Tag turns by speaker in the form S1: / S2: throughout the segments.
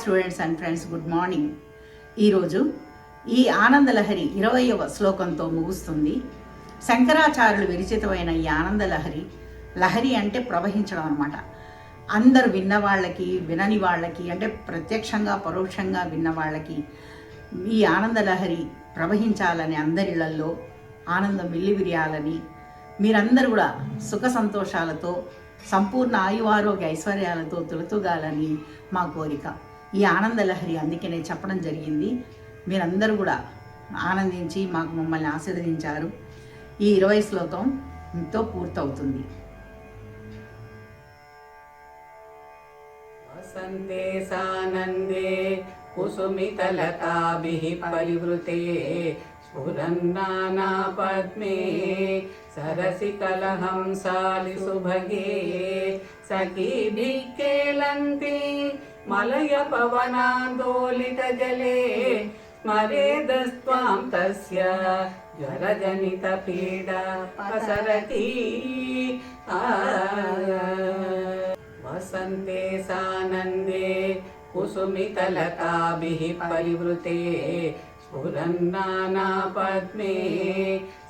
S1: Students and friends, good morning. ఈరోజు ఈ ఆనందలహరి 20వ శ్లోకంతో ముగుస్తుంది. శంకరాచార్యులు విరచితమైన ఈ ఆనందలహరి, లహరి అంటే ప్రవహించడం అన్నమాట. అందరు విన్నవాళ్ళకి, వినని వాళ్ళకి, అంటే ప్రత్యక్షంగా పరోక్షంగా విన్నవాళ్ళకి ఈ ఆనందలహరి ప్రవహించాలని, అందరిళ్లల్లో ఆనందం విల్లివిరియాలని, మీరందరూ కూడా సుఖ సంతోషాలతో సంపూర్ణ ఆయువారోగ్య ఐశ్వర్యాలతో తొలతూగాలని మా కోరిక. ఈ ఆనందలహరి అందుకనే చెప్పడం జరిగింది. మీరందరూ కూడా ఆనందించి మమ్మల్ని ఆశీర్వదించారు. ఈ 20 శ్లోకంతో పూర్తవుతుంది.
S2: వసంతే సానందే కుసుమితలతాభిః పరివృతే స్ఫురన్నానా పద్మే సరసికలహంసాలి సుభగే సఖీభిః కేలంతి మలయ పవనాందోలిత జలే స్మరేదస్త్వాం తస్య జ్వరజనిత పీడా పసరతి. వసంతే సానందే కుసుమితలతాభిః పరివృతే స్ఫురన్నానా పద్మే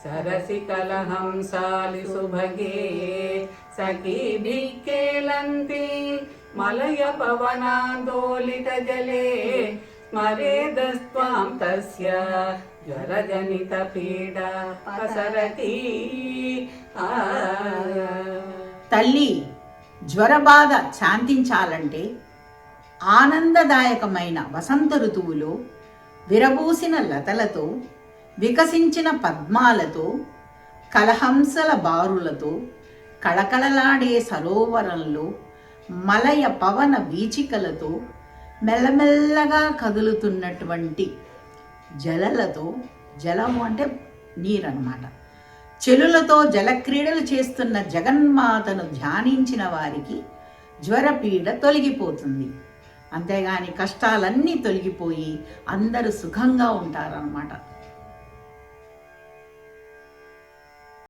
S2: సరసికలహంసాలి సుభగే సఖీభిః కేలంతి మలయ పవనాందోలిత జలే స్మరేదస్త్వాం తస్య జ్వరజనిత పీడా పసరతి.
S1: తల్లి జ్వరబాధ శాంతించాలంటే ఆనందదాయకమైన వసంత ఋతువులో విరబూసిన లతలతో, వికసించిన పద్మాలతో, కలహంసల బారులతో, కళకళలాడే సరోవరంలో మలయ పవన వీచికలతో, మెల్లమెల్లగా కదులుతున్నటువంటి జలలతో, జలము అంటే నీరు అన్నమాట, చెలులతో జలక్రీడలు చేస్తున్న జగన్మాతను ధ్యానించిన వారికి జ్వరపీడ తొలగిపోతుంది. అంతేగాని కష్టాలన్నీ తొలగిపోయి అందరూ సుఖంగా ఉంటారన్నమాట.